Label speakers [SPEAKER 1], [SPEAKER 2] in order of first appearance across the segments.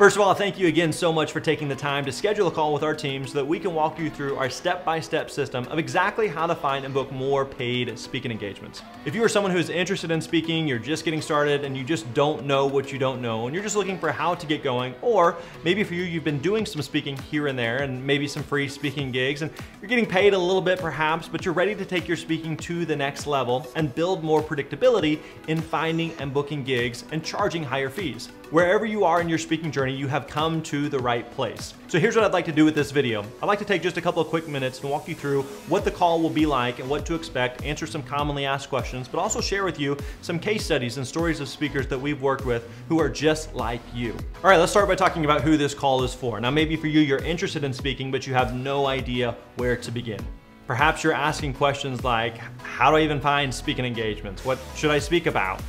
[SPEAKER 1] First of all, thank you again so much for taking the time to schedule a call with our team so that we can walk you through our step-by-step system of exactly how to find and book more paid speaking engagements. If you are someone who is interested in speaking, you're just getting started and you just don't know what you don't know, and you're just looking for how to get going, or maybe for you, you've been doing some speaking here and there and maybe some free speaking gigs and you're getting paid a little bit perhaps, but you're ready to take your speaking to the next level and build more predictability in finding and booking gigs and charging higher fees. Wherever you are in your speaking journey, you have come to the right place. So here's what I'd like to do with this video. I'd like to take just a couple of quick minutes and walk you through what the call will be like and what to expect, answer some commonly asked questions, but also share with you some case studies and stories of speakers that we've worked with who are just like you. All right, let's start by talking about who this call is for. Now, maybe for you, you're interested in speaking, but you have no idea where to begin. Perhaps you're asking questions like, how do I even find speaking engagements? What should I speak about?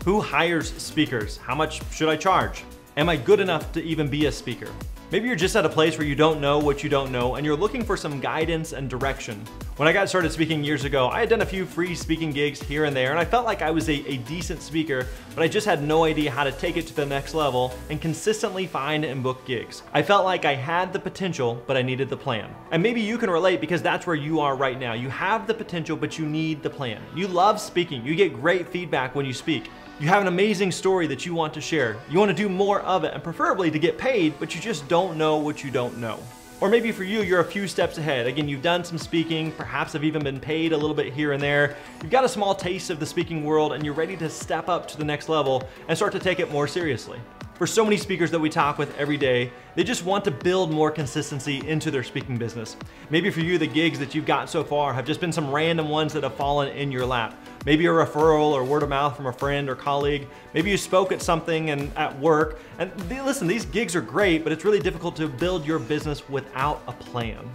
[SPEAKER 1] Who hires speakers? How much should I charge? Am I good enough to even be a speaker? Maybe you're just at a place where you don't know what you don't know and you're looking for some guidance and direction. When I got started speaking years ago, I had done a few free speaking gigs here and there and I felt like I was a decent speaker, but I just had no idea how to take it to the next level and consistently find and book gigs. I felt like I had the potential, but I needed the plan. And maybe you can relate because that's where you are right now. You have the potential, but you need the plan. You love speaking. You get great feedback when you speak. You have an amazing story that you want to share. You want to do more of it and preferably to get paid, but you just don't know what you don't know. Or maybe for you, you're a few steps ahead. Again, you've done some speaking, perhaps have even been paid a little bit here and there. You've got a small taste of the speaking world and you're ready to step up to the next level and start to take it more seriously. For so many speakers that we talk with every day, they just want to build more consistency into their speaking business. Maybe for you, the gigs that you've got so far have just been some random ones that have fallen in your lap. Maybe a referral or word of mouth from a friend or colleague. Maybe you spoke at something and at work. And listen, these gigs are great, but it's really difficult to build your business without a plan.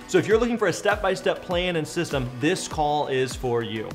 [SPEAKER 1] So if you're looking for a step-by-step plan and system, this call is for you.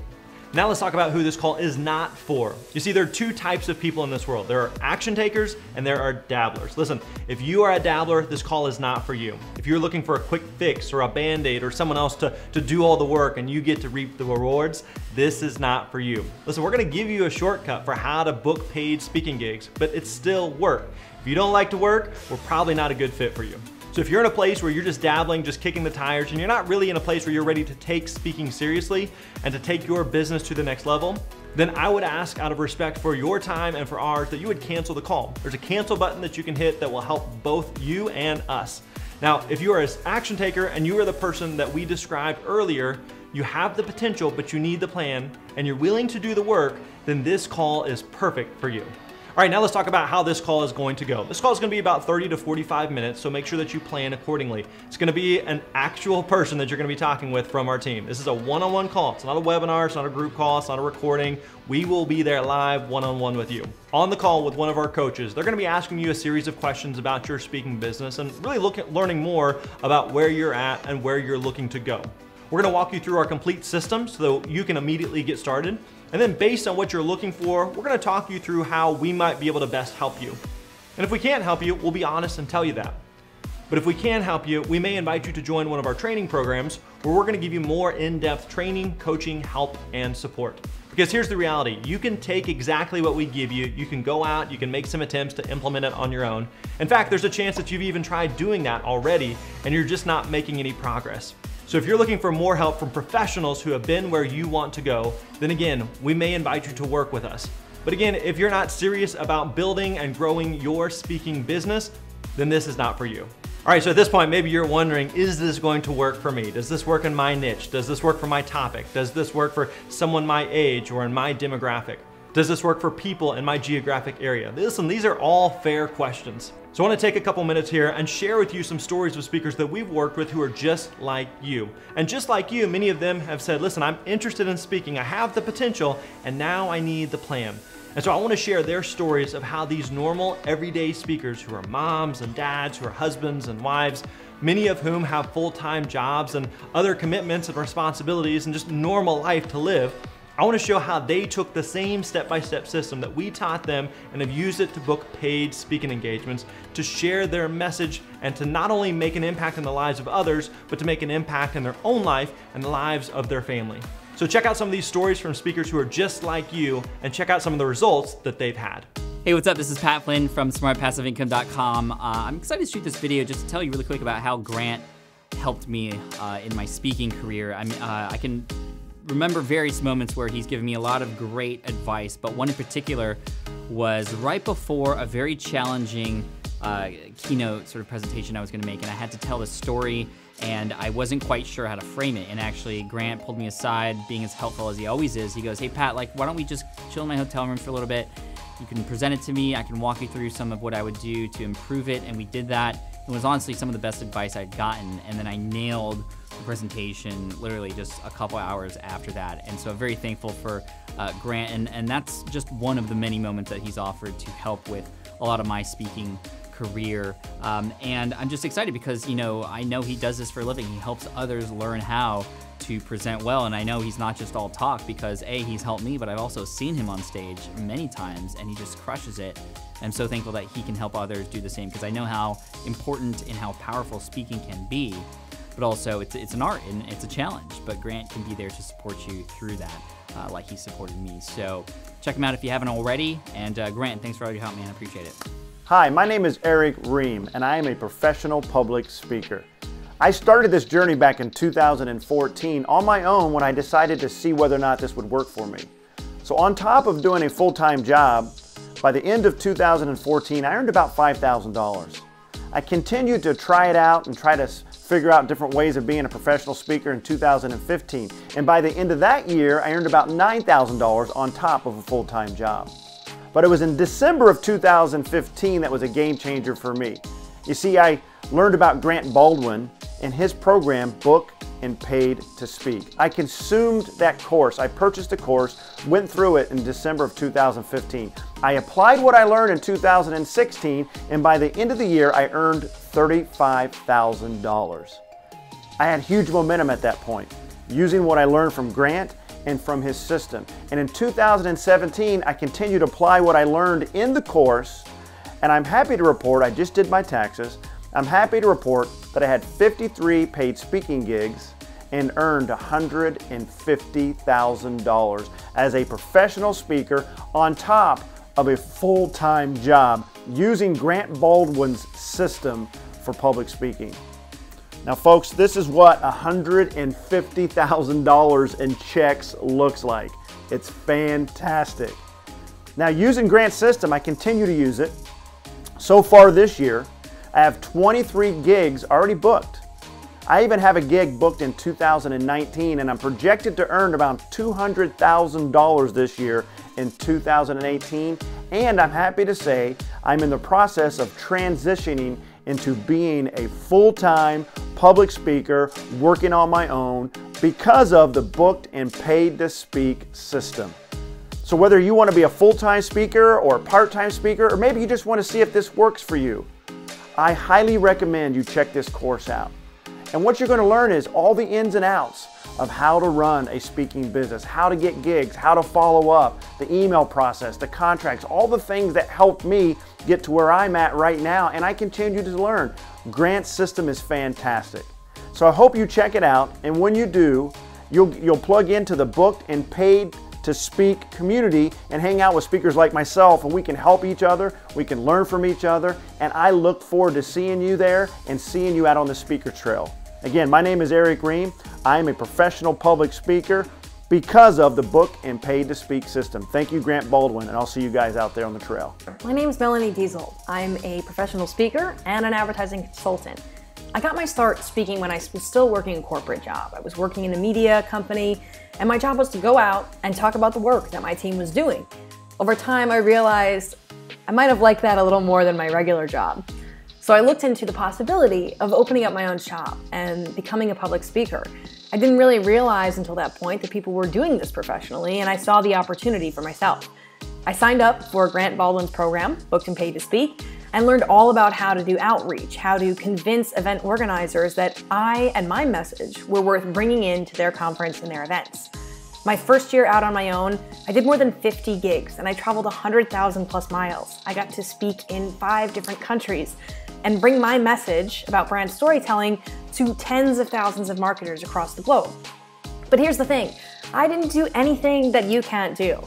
[SPEAKER 1] Now let's talk about who this call is not for. You see, there are two types of people in this world. There are action takers and there are dabblers. Listen, if you are a dabbler, this call is not for you. If you're looking for a quick fix or a band-aid or someone else to do all the work and you get to reap the rewards, this is not for you. Listen, we're gonna give you a shortcut for how to book paid speaking gigs, but it's still work. If you don't like to work, we're probably not a good fit for you. So if you're in a place where you're just dabbling, just kicking the tires, and you're not really in a place where you're ready to take speaking seriously and to take your business to the next level, then I would ask out of respect for your time and for ours that you would cancel the call. There's a cancel button that you can hit that will help both you and us. Now, if you are an action taker and you are the person that we described earlier, you have the potential, but you need the plan, and you're willing to do the work, then this call is perfect for you. All right, now let's talk about how this call is going to go. This call is going to be about 30 to 45 minutes, so make sure that you plan accordingly. It's going to be an actual person that you're going to be talking with from our team. This is a one-on-one call. It's not a webinar, it's not a group call, it's not a recording. We will be there live one-on-one with you. On the call with one of our coaches, they're going to be asking you a series of questions about your speaking business and really learning more about where you're at and where you're looking to go. We're going to walk you through our complete system so that you can immediately get started. And then based on what you're looking for, we're going to talk you through how we might be able to best help you. And if we can't help you, we'll be honest and tell you that. But if we can help you, we may invite you to join one of our training programs where we're going to give you more in-depth training, coaching, help, and support. Because here's the reality, you can take exactly what we give you, you can go out, you can make some attempts to implement it on your own. In fact, there's a chance that you've even tried doing that already and you're just not making any progress. So if you're looking for more help from professionals who have been where you want to go, then again, we may invite you to work with us. But again, if you're not serious about building and growing your speaking business, then this is not for you. All right, so at this point, maybe you're wondering, is this going to work for me? Does this work in my niche? Does this work for my topic? Does this work for someone my age or in my demographic? Does this work for people in my geographic area? Listen, these are all fair questions. So I want to take a couple minutes here and share with you some stories of speakers that we've worked with who are just like you. And just like you, many of them have said, listen, I'm interested in speaking, I have the potential, and now I need the plan. And so I want to share their stories of how these normal, everyday speakers who are moms and dads, who are husbands and wives, many of whom have full-time jobs and other commitments and responsibilities and just normal life to live, I want to show how they took the same step-by-step system that we taught them and have used it to book paid speaking engagements, to share their message and to not only make an impact in the lives of others, but to make an impact in their own life and the lives of their family. So check out some of these stories from speakers who are just like you and check out some of the results that they've had.
[SPEAKER 2] Hey, what's up? This is Pat Flynn from SmartPassiveIncome.com. I'm excited to shoot this video just to tell you really quick about how Grant helped me in my speaking career. I can remember various moments where he's given me a lot of great advice, but one in particular was right before a very challenging keynote sort of presentation I was going to make, and I had to tell the story, and I wasn't quite sure how to frame it. And actually, Grant pulled me aside, being as helpful as he always is. He goes, "Hey Pat, why don't we just chill in my hotel room for a little bit? You can present it to me. I can walk you through some of what I would do to improve it." And we did that. It was honestly some of the best advice I'd gotten, and then I nailed the presentation literally just a couple hours after that. And so I'm very thankful for Grant, and that's just one of the many moments that he's offered to help with a lot of my speaking career. And I'm just excited because, I know he does this for a living. He helps others learn how to present well, and I know he's not just all talk because A, he's helped me, but I've also seen him on stage many times and he just crushes it. I'm so thankful that he can help others do the same because I know how important and how powerful speaking can be, but also it's an art and it's a challenge, but Grant can be there to support you through that like he supported me. So check him out if you haven't already, and Grant, thanks for all your help, man. I appreciate it.
[SPEAKER 3] Hi, my name is Eric Ream, and I am a professional public speaker. I started this journey back in 2014 on my own when I decided to see whether or not this would work for me. So on top of doing a full-time job, by the end of 2014, I earned about $5,000. I continued to try it out and try to figure out different ways of being a professional speaker in 2015. And by the end of that year, I earned about $9,000 on top of a full-time job. But it was in December of 2015 that was a game changer for me. You see, I learned about Grant Baldwin and his program, Book and Paid to Speak. I consumed that course. I purchased a course, went through it in December of 2015. I applied what I learned in 2016, and by the end of the year, I earned $35,000. I had huge momentum at that point, using what I learned from Grant and from his system. And in 2017, I continued to apply what I learned in the course, and I'm happy to report, I just did my taxes, I'm happy to report that I had 53 paid speaking gigs and earned $150,000 as a professional speaker on top of a full-time job using Grant Baldwin's system for public speaking. Now folks, this is what $150,000 in checks looks like. It's fantastic. Now using Grant's system, I continue to use it. So far this year, I have 23 gigs already booked. I even have a gig booked in 2019, and I'm projected to earn about $200,000 this year in 2018. And I'm happy to say I'm in the process of transitioning into being a full-time public speaker, working on my own because of the Booked and Paid to Speak system. So whether you want to be a full-time speaker or a part-time speaker, or maybe you just want to see if this works for you, I highly recommend you check this course out. And what you're going to learn is all the ins and outs of how to run a speaking business, how to get gigs, how to follow up, the email process, the contracts, all the things that helped me get to where I'm at right now, and I continue to learn. Grant's system is fantastic. So I hope you check it out, and when you do, you'll plug into the Booked and Paid to Speak community and hang out with speakers like myself, and we can help each other, we can learn from each other, and I look forward to seeing you there and seeing you out on the speaker trail. Again, my name is Eric Ream. I am a professional public speaker because of the Book and Paid to Speak system. Thank you, Grant Baldwin, and I'll see you guys out there on the trail.
[SPEAKER 4] My name is Melanie Diesel. I'm a professional speaker and an advertising consultant. I got my start speaking when I was still working a corporate job. I was working in a media company, and my job was to go out and talk about the work that my team was doing. Over time, I realized I might have liked that a little more than my regular job. So I looked into the possibility of opening up my own shop and becoming a public speaker. I didn't really realize until that point that people were doing this professionally, and I saw the opportunity for myself. I signed up for Grant Baldwin's program, Booked and Paid to Speak, and learned all about how to do outreach, how to convince event organizers that I and my message were worth bringing into their conference and their events. My first year out on my own, I did more than 50 gigs and I traveled 100,000 plus miles. I got to speak in 5 different countries and bring my message about brand storytelling to tens of thousands of marketers across the globe. But here's the thing, I didn't do anything that you can't do.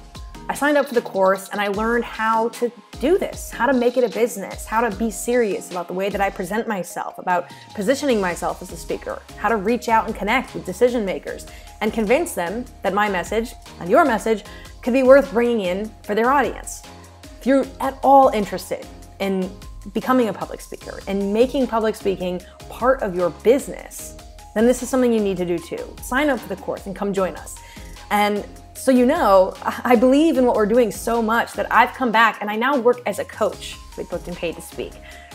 [SPEAKER 4] I signed up for the course and I learned how to do this, how to make it a business, how to be serious about the way that I present myself, about positioning myself as a speaker, how to reach out and connect with decision makers and convince them that my message and your message could be worth bringing in for their audience. If you're at all interested in becoming a public speaker and making public speaking part of your business, then this is something you need to do too. Sign up for the course and come join us. And so you know, I believe in what we're doing so much that I've come back and I now work as a coach with Booked and Paid to Speak.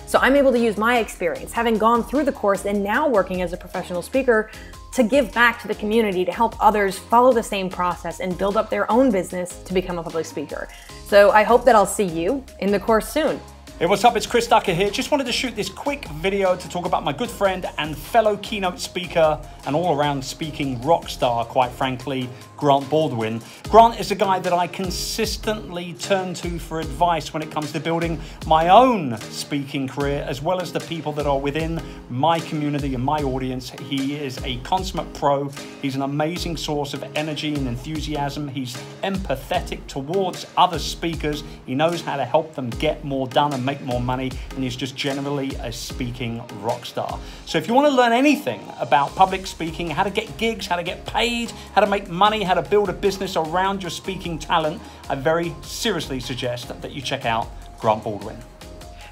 [SPEAKER 4] So I'm able to use my experience, having gone through the course and now working as a professional speaker, to give back to the community, to help others follow the same process and build up their own business to become a public speaker. So I hope that I'll see you in the course soon.
[SPEAKER 5] Hey, what's up? It's Chris Ducker here. Just wanted to shoot this quick video to talk about my good friend and fellow keynote speaker and all-around speaking rock star, quite frankly, Grant Baldwin. Grant is a guy that I consistently turn to for advice when it comes to building my own speaking career, as well as the people that are within my community and my audience. He is a consummate pro. He's an amazing source of energy and enthusiasm. He's empathetic towards other speakers. He knows how to help them get more done and make more money, and he's just generally a speaking rock star. So if you want to learn anything about public speaking, how to get gigs, how to get paid, how to make money, how to build a business around your speaking talent, I very seriously suggest that you check out Grant Baldwin.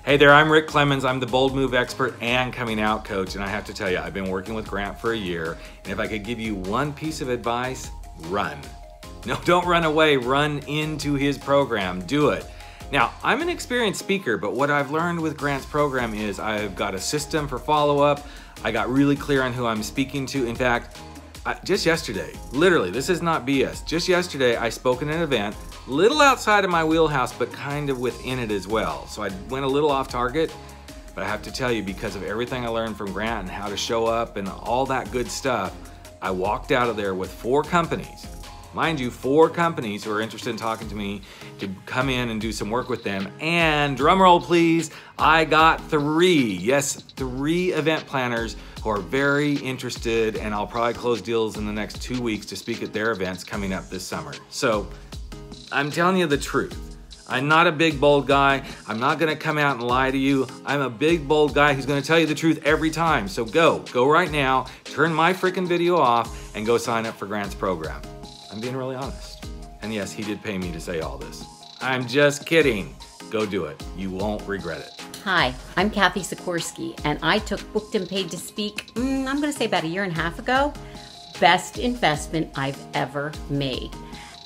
[SPEAKER 6] Hey there, I'm Rick Clemens. I'm the Bold Move expert and coming out coach, and I have to tell you, I've been working with Grant for a year, and if I could give you one piece of advice, run. No, don't run away, run into his program, do it. Now, I'm an experienced speaker, but what I've learned with Grant's program is I've got a system for follow-up. I got really clear on who I'm speaking to. In fact, just yesterday, literally, this is not BS. Just yesterday, I spoke at an event, little outside of my wheelhouse, but kind of within it as well. So I went a little off target, but I have to tell you, because of everything I learned from Grant and how to show up and all that good stuff, I walked out of there with 4 companies. Mind you, 4 companies who are interested in talking to me to come in and do some work with them. And drumroll please, I got 3, yes, 3 event planners who are very interested, and I'll probably close deals in the next 2 weeks to speak at their events coming up this summer. So I'm telling you the truth. I'm not a big, bold guy. I'm not gonna come out and lie to you. I'm a big, bold guy who's gonna tell you the truth every time. So go right now, turn my freaking video off and go sign up for Grant's program. I'm being really honest. And yes, he did pay me to say all this. I'm just kidding. Go do it. You won't regret it.
[SPEAKER 7] Hi, I'm Kathy Sikorsky, and I took Booked and Paid to Speak, I'm gonna say about 1.5 years ago. Best investment I've ever made.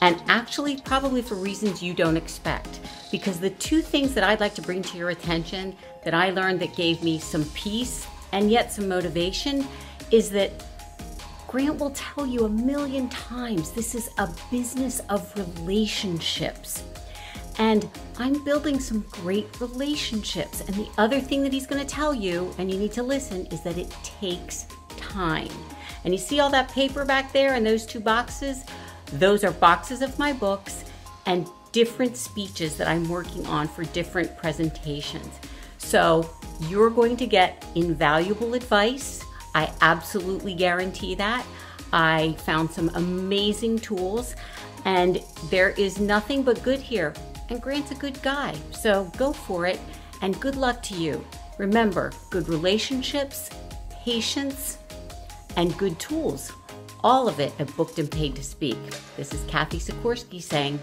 [SPEAKER 7] And actually, probably for reasons you don't expect. Because the 2 things that I'd like to bring to your attention that I learned that gave me some peace and yet some motivation is that Grant will tell you 1,000,000 times, this is a business of relationships. And I'm building some great relationships. And the other thing that he's gonna tell you, and you need to listen, is that it takes time. And you see all that paper back there in those 2 boxes? Those are boxes of my books and different speeches that I'm working on for different presentations. So you're going to get invaluable advice. I absolutely guarantee that. I found some amazing tools, and there is nothing but good here. And Grant's a good guy, so go for it, and good luck to you. Remember, good relationships, patience, and good tools. All of it at Booked and Paid to Speak. This is Kathy Sikorsky saying,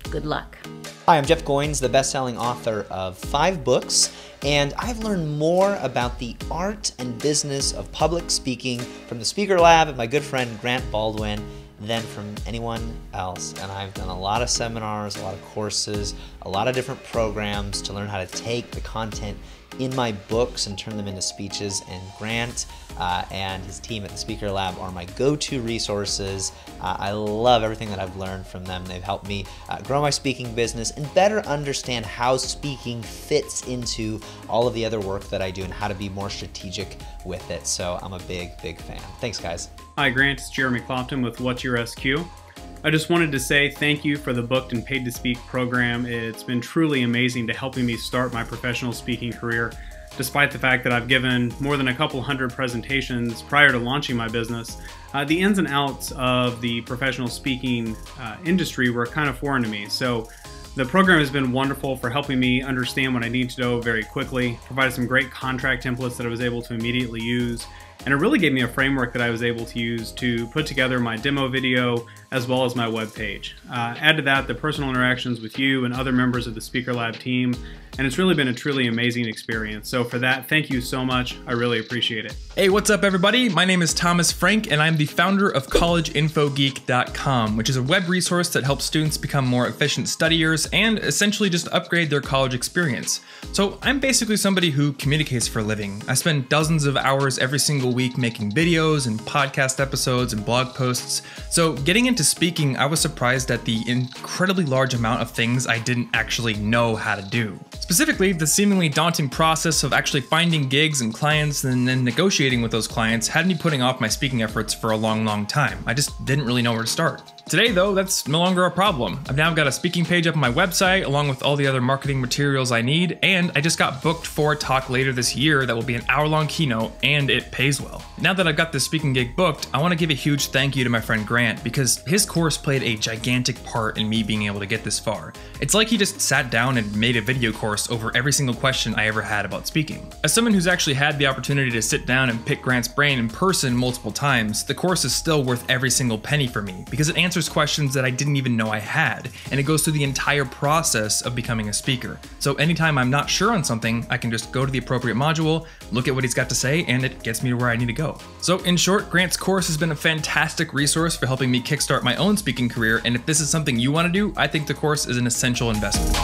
[SPEAKER 7] good luck.
[SPEAKER 8] Hi, I'm Jeff Goins, the best-selling author of 5 books, and I've learned more about the art and business of public speaking from the Speaker Lab and my good friend Grant Baldwin than from anyone else. And I've done a lot of seminars, a lot of courses, a lot of different programs to learn how to take the content in my books and turn them into speeches, and Grant and his team at the Speaker Lab are my go-to resources. I love everything that I've learned from them. They've helped me grow my speaking business and better understand how speaking fits into all of the other work that I do and how to be more strategic with it. So I'm a big, big fan. Thanks, guys.
[SPEAKER 9] Hi, Grant. It's Jeremy Clopton with What's Your SQ. I just wanted to say thank you for the Booked and Paid to Speak program. It's been truly amazing to helping me start my professional speaking career, despite the fact that I've given more than a couple hundred presentations prior to launching my business. The ins and outs of the professional speaking industry were kind of foreign to me. So the program has been wonderful for helping me understand what I need to know very quickly, provided some great contract templates that I was able to immediately use, and it really gave me a framework that I was able to use to put together my demo video as well as my web page. Add to that the personal interactions with you and other members of the Speaker Lab team, and it's really been a truly amazing experience. So for that, thank you so much. I really appreciate it.
[SPEAKER 10] Hey, what's up everybody? My name is Thomas Frank and I'm the founder of collegeinfogeek.com, which is a web resource that helps students become more efficient studiers and essentially just upgrade their college experience. So I'm basically somebody who communicates for a living. I spend dozens of hours every single week making videos and podcast episodes and blog posts. So getting into speaking, I was surprised at the incredibly large amount of things I didn't actually know how to do. Specifically, the seemingly daunting process of actually finding gigs and clients and then negotiating with those clients had me putting off my speaking efforts for a long time. I just didn't really know where to start. Today though, that's no longer a problem. I've now got a speaking page up on my website along with all the other marketing materials I need, and I just got booked for a talk later this year that will be an hour-long keynote, and it pays well. Now that I've got this speaking gig booked, I want to give a huge thank you to my friend Grant because his course played a gigantic part in me being able to get this far. It's like he just sat down and made a video course over every single question I ever had about speaking. As someone who's actually had the opportunity to sit down and pick Grant's brain in person multiple times, the course is still worth every single penny for me because it answers questions that I didn't even know I had, and it goes through the entire process of becoming a speaker. So anytime I'm not sure on something, I can just go to the appropriate module, look at what he's got to say, and it gets me to where I need to go. So in short, Grant's course has been a fantastic resource for helping me kickstart my own speaking career, and if this is something you want to do, I think the course is an essential investment.